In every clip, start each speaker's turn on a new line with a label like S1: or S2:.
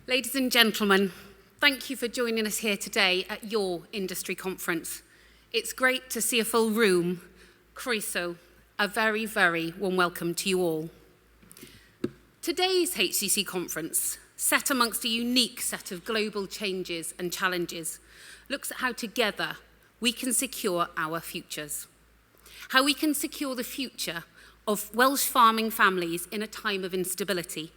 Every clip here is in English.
S1: Ladies and gentlemen, thank you for joining us here today at your industry conference. It's great to see a full room. Croeso, a very, very warm welcome to you all. Today's HCC conference, set amongst a unique set of global changes and challenges, looks at how together we can secure our futures. How we can secure the future of Welsh farming families in a time of instability.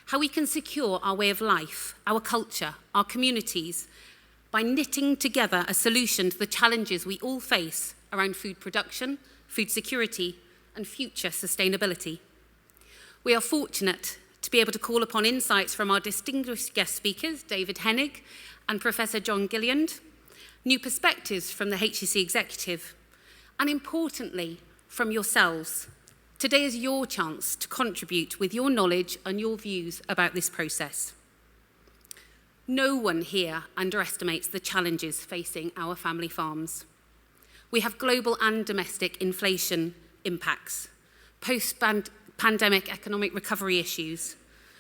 S1: How we can secure our way of life, our culture, our communities, by knitting together a solution to the challenges we all face around food production, food security, and future sustainability. We are fortunate to be able to call upon insights from our distinguished guest speakers, David Hennig and Professor John Gilliland, new perspectives from the HCC executive, and importantly, from yourselves. Today is your chance to contribute with your knowledge and your views about this process. No one here underestimates the challenges facing our family farms. We have global and domestic inflation impacts, post-pandemic economic recovery issues,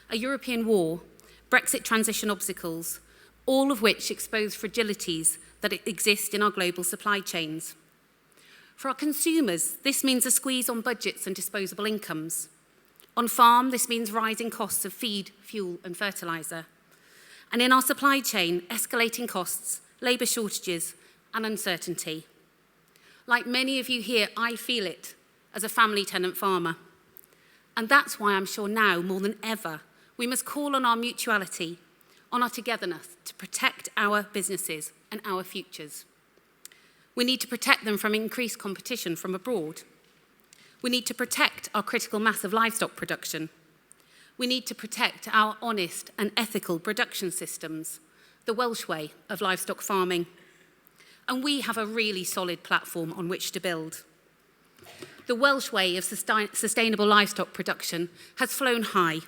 S1: a European war, Brexit transition obstacles, all of which expose fragilities that exist in our global supply chains. For our consumers, this means a squeeze on budgets and disposable incomes. On farm, this means rising costs of feed, fuel, and fertiliser. And in our supply chain, escalating costs, labour shortages, and uncertainty. Like many of you here, I feel it as a family tenant farmer. And that's why I'm sure now, more than ever, we must call on our mutuality, on our togetherness to protect our businesses and our futures. We need to protect them from increased competition from abroad. We need to protect our critical mass of livestock production. We need to protect our honest and ethical production systems, the Welsh way of livestock farming. And we have a really solid platform on which to build. The Welsh way of sustainable livestock production has flown high.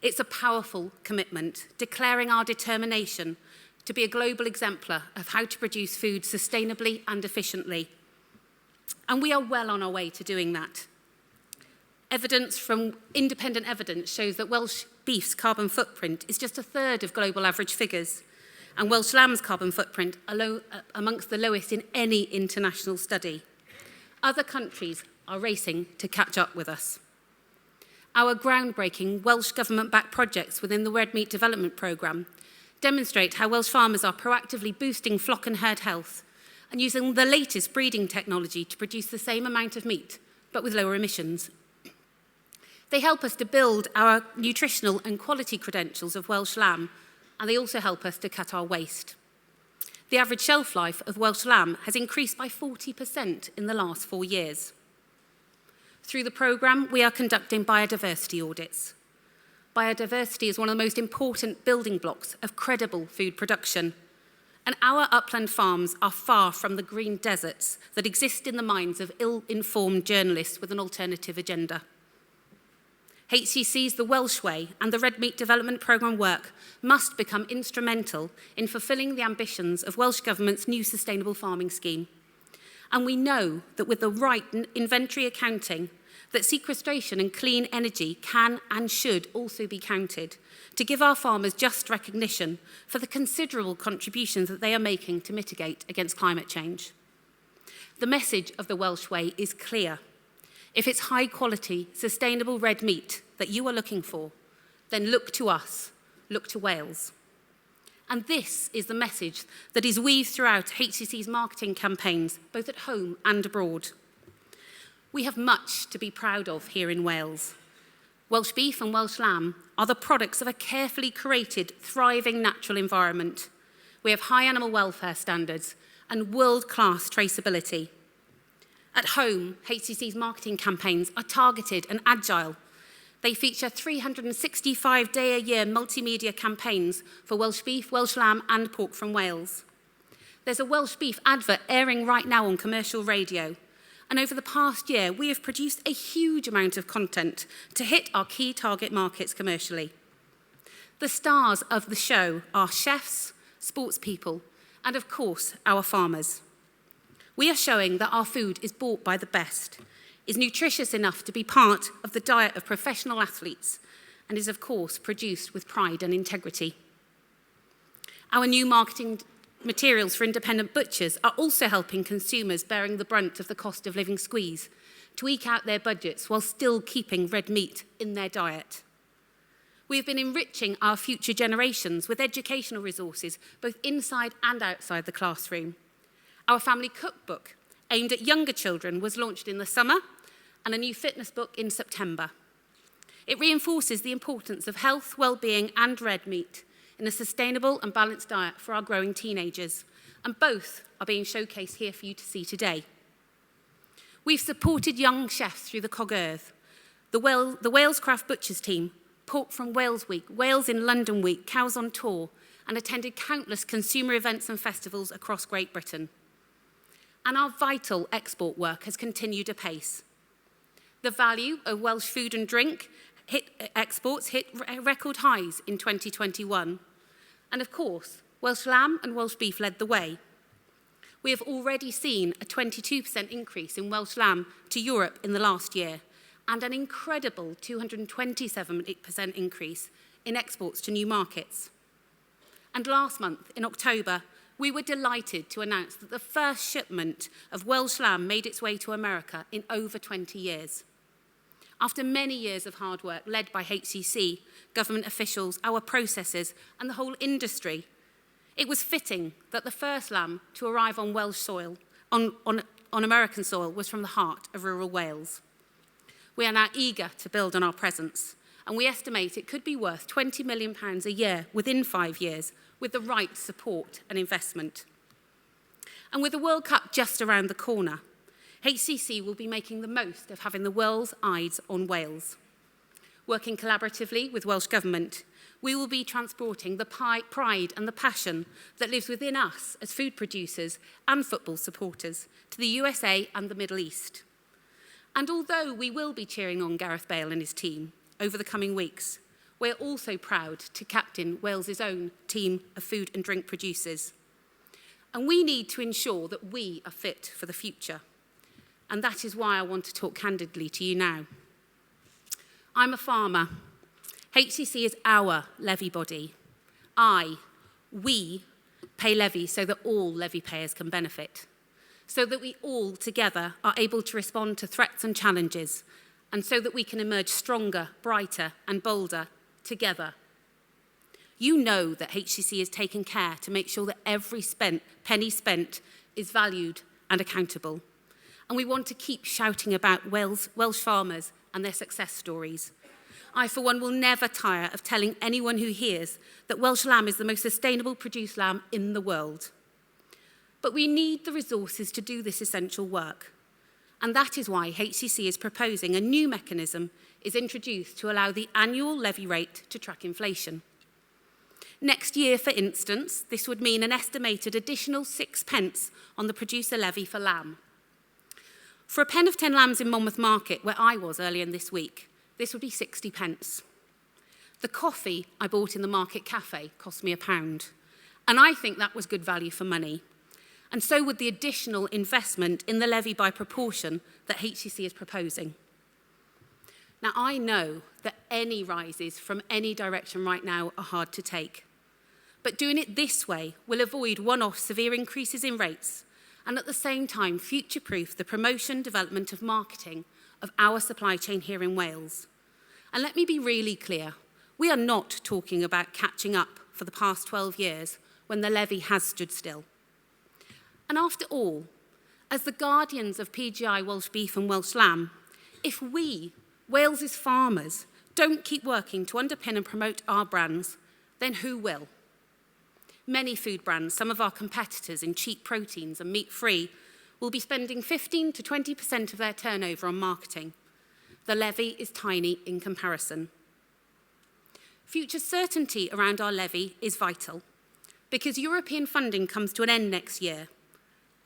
S1: It's a powerful commitment, declaring our determination to be a global exemplar of how to produce food sustainably and efficiently. And we are well on our way to doing that. Independent evidence shows that Welsh beef's carbon footprint is just a third of global average figures, and Welsh lamb's carbon footprint are amongst the lowest in any international study. Other countries are racing to catch up with us. Our groundbreaking Welsh government-backed projects within the Red Meat Development Programme demonstrate how Welsh farmers are proactively boosting flock and herd health and using the latest breeding technology to produce the same amount of meat, but with lower emissions. They help us to build our nutritional and quality credentials of Welsh lamb, and they also help us to cut our waste. The average shelf life of Welsh lamb has increased by 40% in the last 4 years. Through the programme, we are conducting biodiversity audits. Biodiversity is one of the most important building blocks of credible food production, and our upland farms are far from the green deserts that exist in the minds of ill-informed journalists with an alternative agenda. HCC's The Welsh Way and the Red Meat Development Programme work must become instrumental in fulfilling the ambitions of Welsh Government's new sustainable farming scheme. And we know that with the right inventory accounting, that sequestration and clean energy can and should also be counted to give our farmers just recognition for the considerable contributions that they are making to mitigate against climate change. The message of the Welsh Way is clear. If it's high quality, sustainable red meat that you are looking for, then look to us, look to Wales. And this is the message that is weaved throughout HCC's marketing campaigns, both at home and abroad. We have much to be proud of here in Wales. Welsh beef and Welsh lamb are the products of a carefully curated, thriving natural environment. We have high animal welfare standards and world-class traceability. At home, HCC's marketing campaigns are targeted and agile. They feature 365-day-a-year multimedia campaigns for Welsh beef, Welsh lamb, and pork from Wales. There's a Welsh beef advert airing right now on commercial radio. And over the past year, we have produced a huge amount of content to hit our key target markets commercially. The stars of the show are chefs, sports people, and of course, our farmers. We are showing that our food is bought by the best, is nutritious enough to be part of the diet of professional athletes, and is, of course, produced with pride and integrity. Our new marketing materials for independent butchers are also helping consumers bearing the brunt of the cost of living squeeze to eke out their budgets while still keeping red meat in their diet. We have been enriching our future generations with educational resources both inside and outside the classroom. Our family cookbook, aimed at younger children, was launched in the summer, and a new fitness book in September. It reinforces the importance of health, well-being and red meat in a sustainable and balanced diet for our growing teenagers, and both are being showcased here for you to see today. We've supported young chefs through the Cadeirydd, the Wales Craft Butchers team, Pork from Wales Week, Wales in London Week, Cows on Tour, and attended countless consumer events and festivals across Great Britain. And our vital export work has continued apace. The value of Welsh food and drink exports hit record highs in 2021. And of course, Welsh lamb and Welsh beef led the way. We have already seen a 22% increase in Welsh lamb to Europe in the last year, and an incredible 227% increase in exports to new markets. And last month, in October, we were delighted to announce that the first shipment of Welsh lamb made its way to America in over 20 years. After many years of hard work led by HCC, government officials, our processors, and the whole industry, it was fitting that the first lamb to arrive on Welsh soil, on American soil, was from the heart of rural Wales. We are now eager to build on our presence, and we estimate it could be worth £20 million a year within 5 years with the right support and investment. And with the World Cup just around the corner, HCC will be making the most of having the world's eyes on Wales. Working collaboratively with Welsh Government, we will be transporting the pride and the passion that lives within us as food producers and football supporters to the USA and the Middle East. And although we will be cheering on Gareth Bale and his team over the coming weeks, we're also proud to captain Wales's own team of food and drink producers. And we need to ensure that we are fit for the future. And that is why I want to talk candidly to you now. I'm a farmer. HCC is our levy body. We pay levies so that all levy payers can benefit, so that we all together are able to respond to threats and challenges, and so that we can emerge stronger, brighter and bolder together. You know that HCC has taken care to make sure that every penny spent is valued and accountable. And we want to keep shouting about Welsh farmers and their success stories. I, for one, will never tire of telling anyone who hears that Welsh lamb is the most sustainable produced lamb in the world. But we need the resources to do this essential work. And that is why HCC is proposing a new mechanism is introduced to allow the annual levy rate to track inflation. Next year, for instance, this would mean an estimated additional 6p on the producer levy for lamb. For a pen of 10 lambs in Monmouth Market, where I was earlier in this week, this would be 60p. The coffee I bought in the market cafe cost me £1, and I think that was good value for money. And so would the additional investment in the levy by proportion that HCC is proposing. Now, I know that any rises from any direction right now are hard to take, but doing it this way will avoid one-off severe increases in rates and at the same time future-proof the promotion, development of marketing of our supply chain here in Wales. And let me be really clear, we are not talking about catching up for the past 12 years when the levy has stood still. And after all, as the guardians of PGI Welsh beef and Welsh lamb, if we, Wales's farmers, don't keep working to underpin and promote our brands, then who will? Many food brands, some of our competitors in cheap proteins and meat-free, will be spending 15 to 20% of their turnover on marketing. The levy is tiny in comparison. Future certainty around our levy is vital because European funding comes to an end next year,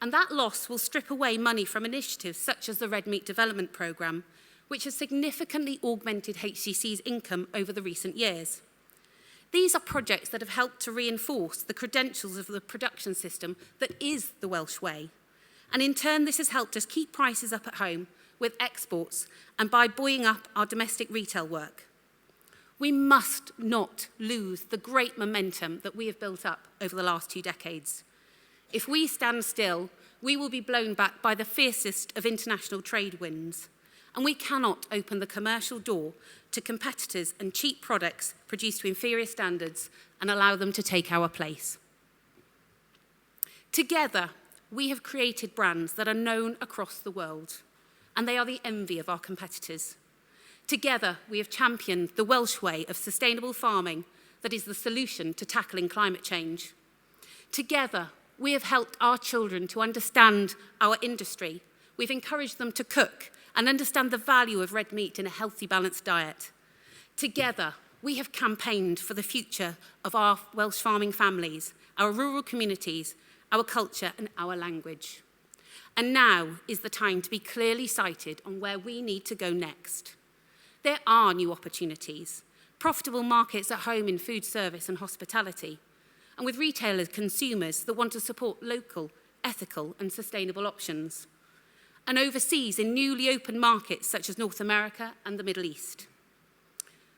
S1: and that loss will strip away money from initiatives such as the Red Meat Development Programme, which has significantly augmented HCC's income over the recent years. These are projects that have helped to reinforce the credentials of the production system that is the Welsh way. And in turn, this has helped us keep prices up at home with exports and by buoying up our domestic retail work. We must not lose the great momentum that we have built up over the last 2 decades. If we stand still, we will be blown back by the fiercest of international trade winds, and we cannot open the commercial door to competitors and cheap products produced to inferior standards and allow them to take our place. Together, we have created brands that are known across the world, and they are the envy of our competitors. Together, we have championed the Welsh way of sustainable farming that is the solution to tackling climate change. Together, we have helped our children to understand our industry. We've encouraged them to cook and understand the value of red meat in a healthy, balanced diet. Together, we have campaigned for the future of our Welsh farming families, our rural communities, our culture and our language. And now is the time to be clearly sighted on where we need to go next. There are new opportunities, profitable markets at home in food service and hospitality, and with retailers, consumers that want to support local, ethical and sustainable options, and overseas in newly opened markets such as North America and the Middle East.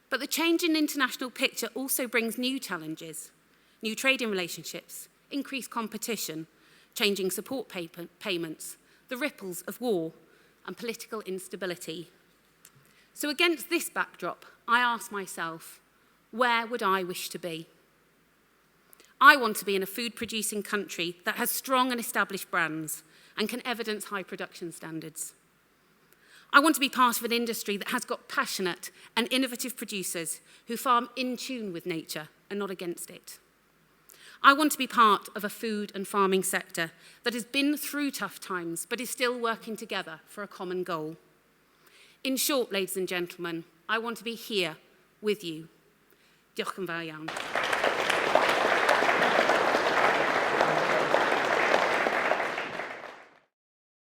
S1: But the changing international picture also brings new challenges, new trading relationships, increased competition, changing support payments, the ripples of war and political instability. So against this backdrop, I ask myself, where would I wish to be? I want to be in a food-producing country that has strong and established brands and can evidence high production standards. I want to be part of an industry that has got passionate and innovative producers who farm in tune with nature and not against it. I want to be part of a food and farming sector that has been through tough times but is still working together for a common goal. In short, ladies and gentlemen, I want to be here with you. Diolch yn fawr iawn.